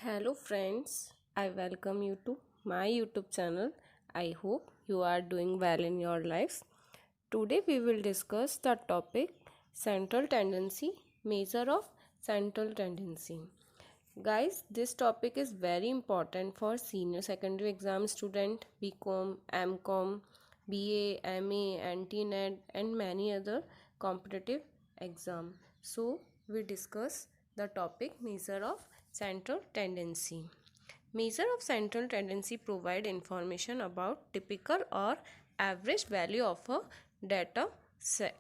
Hello friends, I welcome you to my YouTube channel. I hope you are doing well in your lives. Today we will discuss the topic central tendency, measure of central tendency. Guys, this topic is very important for senior secondary exam student, BCom, MCom, BA, MA, NTNET and many other competitive exam. So, we discuss the topic measure of central tendency. Measure of central tendency provide information about typical or average value of a data set.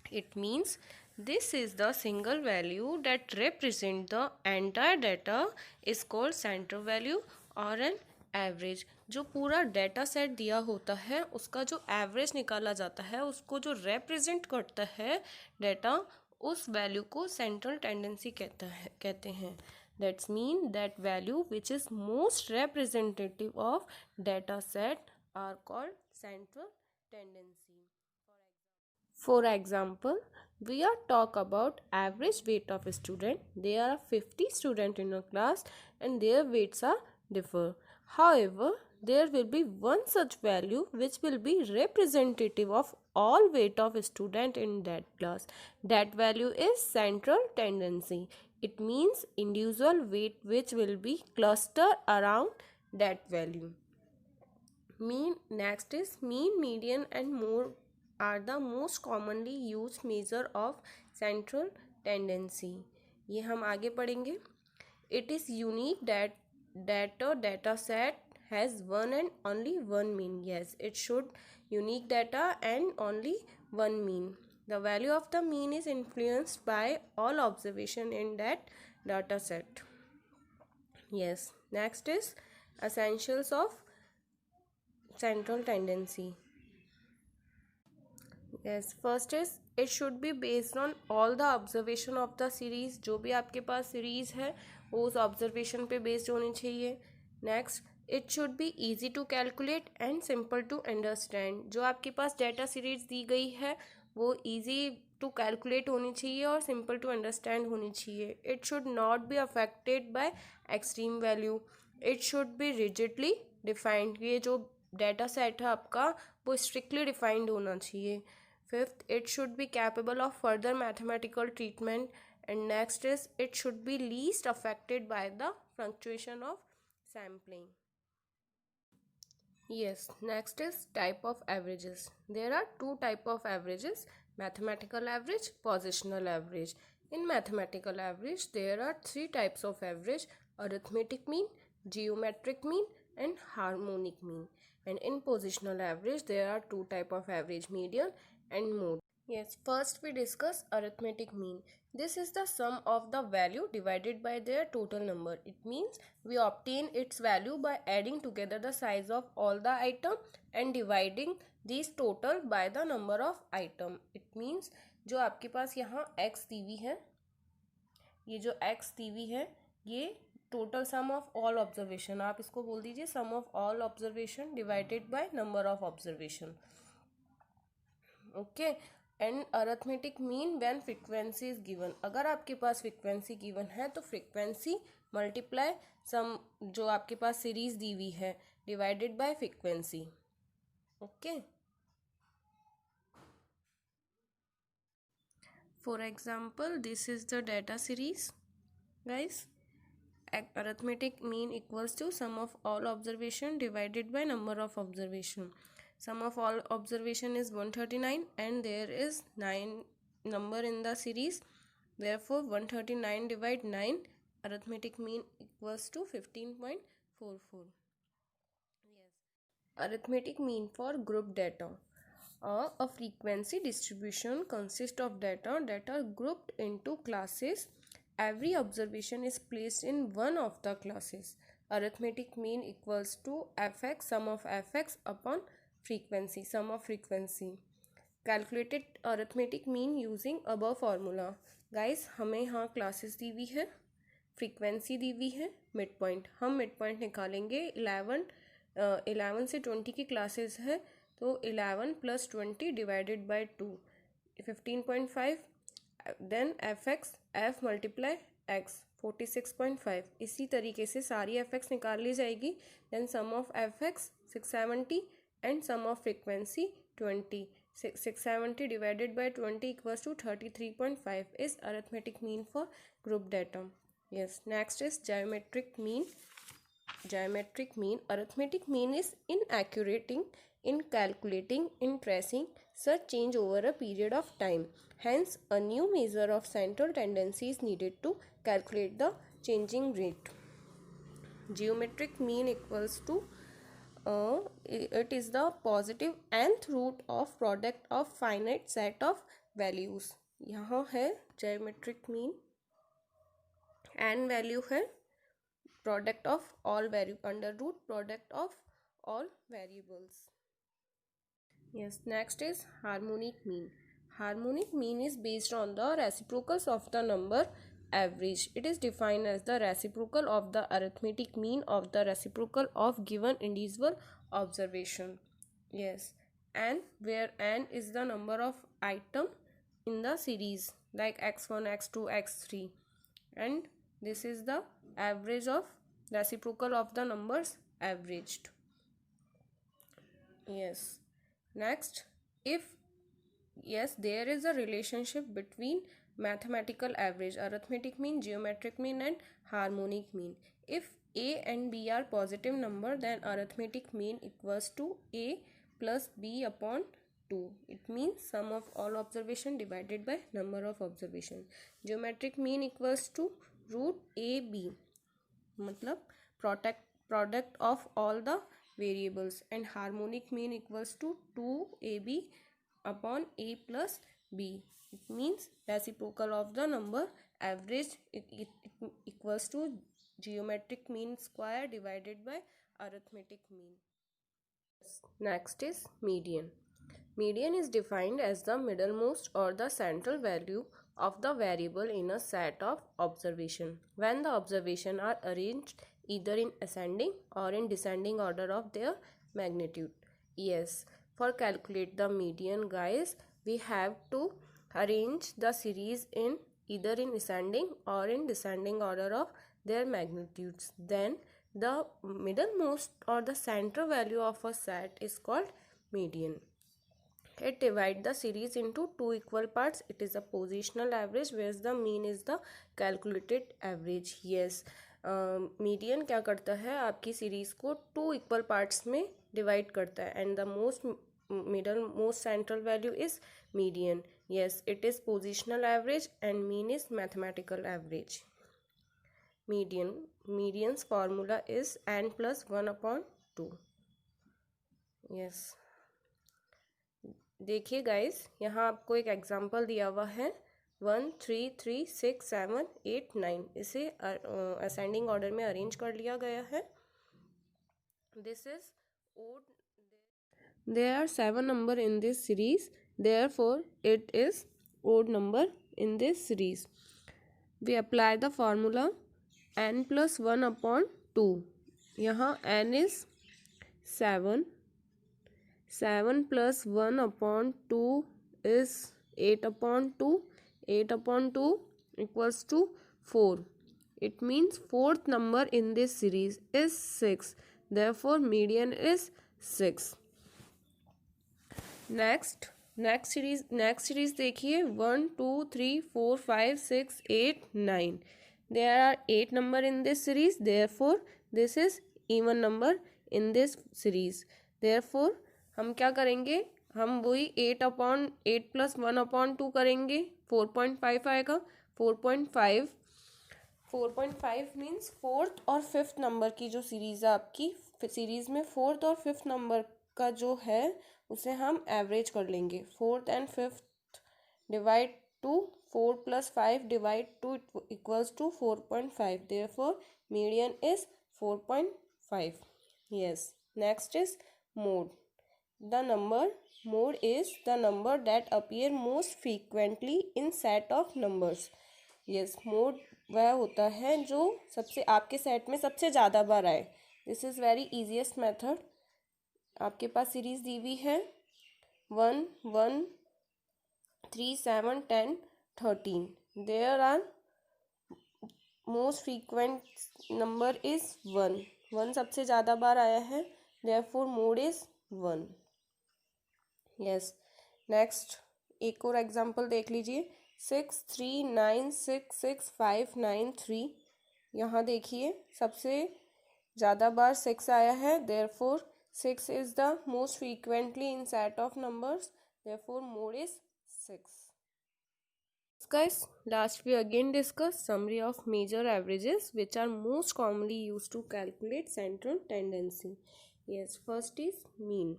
It means this is the single value that represent the entire data is called central value or an average. जो पूरा data set दिया होता है उसका जो average निकाला जाता है उसको जो रिप्रेजेंट करता है डेटा उस वैल्यू को सेंट्रल टेंडेंसी कहते हैं. That's mean that value which is most representative of data set are called central tendency. For example, we are talk about average weight of a student. There are 50 students in a class and their weights are differ. However, there will be one such value which will be representative of all weight of a student in that class. That value is central tendency. It means individual weight which will be clustered around that value. Next is mean, median and mode are the most commonly used measure of central tendency. ये हम आगे पढ़ेंगे. It is unique that a data set has one and only one mean. Yes, it should unique data and only one mean. The value of the mean is influenced by all observation in that data set. Yes, next is essentials of central tendency. Yes, first is it should be based on all the observation of the series. जो भी आपके पास series है वो उस observation पे based होनी चाहिए. Next, it should be easy to calculate and simple to understand. जो आपके पास data series दी गई है वो easy to calculate होनी चाहिए और simple to understand होनी चाहिए. It should not be affected by extreme value. It should be rigidly defined. ये जो data set है आपका वो strictly defined होना चाहिए. Fifth, it should be capable of further mathematical treatment. And next is it should be least affected by the fluctuation of sampling. Yes, next is type of averages. There are two type of averages, mathematical average, positional average. In mathematical average, there are three types of average, arithmetic mean, geometric mean and harmonic mean. And in positional average, there are two type of average, median and mode. Yes, first we discuss arithmetic mean. This is the sum of the value divided by their total number. It means we obtain its value by adding together the size of all the item and dividing these total by the number of item. It means जो आपके पास यहाँ x दी हुई है, ये जो x दी हुई है ये total sum of all observation, आप इसको बोल दीजिए sum of all observation divided by number of observation. Okay. And arithmetic mean when frequency is given. अगर आपके पास फ्रीक्वेंसी गिवन है तो फ्रीक्वेंसी मल्टीप्लाई सम जो आपके पास सीरीज दी हुई है divided by frequency. Okay. For example this is the data series guys. Arithmetic mean equals to sum of all observation divided by number of observation. Sum of all observation is 139 and there is 9 number in the series. Therefore 139 divide 9, arithmetic mean equals to 15.44. Yes. Arithmetic mean for group data. A frequency distribution consists of data that are grouped into classes. Every observation is placed in one of the classes. Arithmetic mean equals to fx sum of fx upon frequency, sum of frequency. Calculated arithmetic mean using above formula. Guys, हमें यहाँ classes दी हुई है, frequency दी हुई है, mid point. हम mid point निकालेंगे. 11 से 20 की क्लासेस है तो 11 + 20 divided by 2 15.5. Then fx f multiply x 46.5। इसी तरीके से सारी एफ एक्स निकाल ली जाएगी। Then sum of F X 670 and sum of frequency 20। 670 divided by 20 equals to 33.5 is arithmetic mean for group data. Yes, next is geometric mean. Geometric mean. Arithmetic mean is inaccurate in calculating, in tracing such change over a period of time. Hence, a new measure of central tendency is needed to calculate the changing rate. Geometric mean equals to it is the positive nth root of product of finite set of values. यहाँ है geometric mean, n value है product of all under root product of all variables. Yes, next is harmonic mean. Harmonic mean is based on the reciprocals of the number average. It is defined as the reciprocal of the arithmetic mean of the reciprocal of given individual observation. Yes, and where n is the number of item in the series like x1, x2, x3, and this is the average of reciprocal of the numbers averaged. Yes, next, if yes there is a relationship between mathematical average, arithmetic mean, geometric mean and harmonic mean. If a and b are positive number, then arithmetic mean equals to a plus b upon 2. It means sum of all observation divided by number of observation. Geometric mean equals to root ab, मतलब product of all the variables, and harmonic mean equals to 2ab upon a plus b. It means reciprocal of the number average. It equals to geometric mean square divided by arithmetic mean. Next is median. Median is defined as the middlemost or the central value of the variable in a set of observation when the observations are arranged either in ascending or in descending order of their magnitude. Yes, for calculate the median, guys, we have to arrange the series in either in ascending or in descending order of their magnitudes. Then the middlemost or the central value of a set is called median. It divides the series into two equal parts. It is a positional average, whereas the mean is the calculated average. Yes, median क्या करता है, आपकी series को two equal parts में divide करता है, and the most central value is median. Yes, it is positional average and mean is mathematical average. Median's formula is n plus 1 upon 2. Yes. देखिए guys, यहाँ आपको एक एग्जांपल दिया हुआ है 1 3 3 6 7 8 9. इसे असेंडिंग ऑर्डर में अरेंज कर लिया गया है. This is odd. There are 7 number in this series, therefore it is odd number in this series. We apply the formula n plus 1 upon 2. यहाँ n is 7. 7 plus 1 upon 2 is 8 upon 2. 8 upon 2 equals to 4. It means fourth number in this series is 6. Therefore, median is 6. Next series देखिए 1 2 3 4 5 6 8 9. There are 8 number in this series, therefore this is even number in this series. Therefore हम क्या करेंगे, हम वही 8 plus 1 upon 2 करेंगे, 4.5 आएगा. 4.5 means fourth और fifth number की जो सीरीज है आपकी सीरीज में फोर्थ और फिफ्थ नंबर का जो है उसे हम एवरेज कर लेंगे. Fourth and fifth divide two 4 plus 5 divide two equals to 4.5. Therefore median is 4.5. Yes, next is mode. Mode is the number that appear most frequently in set of numbers. Yes, mode वह होता है जो सबसे आपके set में सबसे ज़्यादा बार आए. This is very easiest method. आपके पास सीरीज दी हुई है 1 1 3 7 10 13. There are most frequent number is 1, 1 सबसे ज़्यादा बार आया है, therefore mode is 1। Yes, next एक और एग्जांपल देख लीजिए, 639665993। यहाँ देखिए सबसे ज़्यादा बार 6 आया है, therefore 6 is the most frequently in set of numbers, therefore mode is 6। Guys, last we again discuss summary of major averages which are most commonly used to calculate central tendency. Yes, first is mean.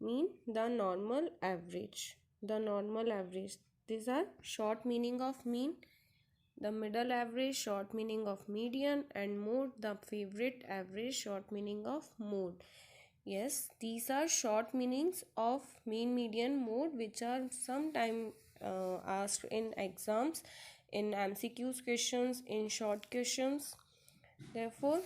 Mean, the normal average. The normal average. These are short meaning of mean. The middle average, short meaning of median, and mode, the favorite average, short meaning of mode. Yes, these are short meanings of mean, median, mode, which are sometimes asked in exams, in MCQs questions, in short questions. Therefore,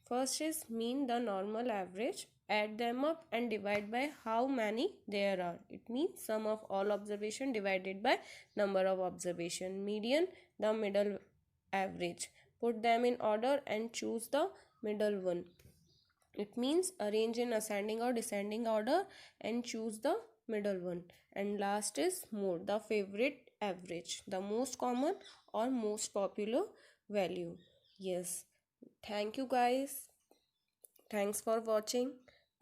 first is mean, the normal average. Add them up and divide by how many there are. It means sum of all observation divided by number of observation. Median, the middle average. Put them in order and choose the middle one. It means arrange in ascending or descending order and choose the middle one. And last is mode, the favorite average, the most common or most popular value. Yes, thank you guys. Thanks for watching.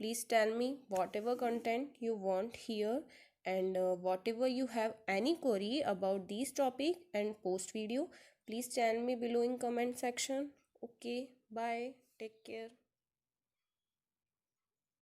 Please tell me whatever content you want here, and whatever you have any query about this topic and post video, please tell me below in comment section. Okay, bye, take care.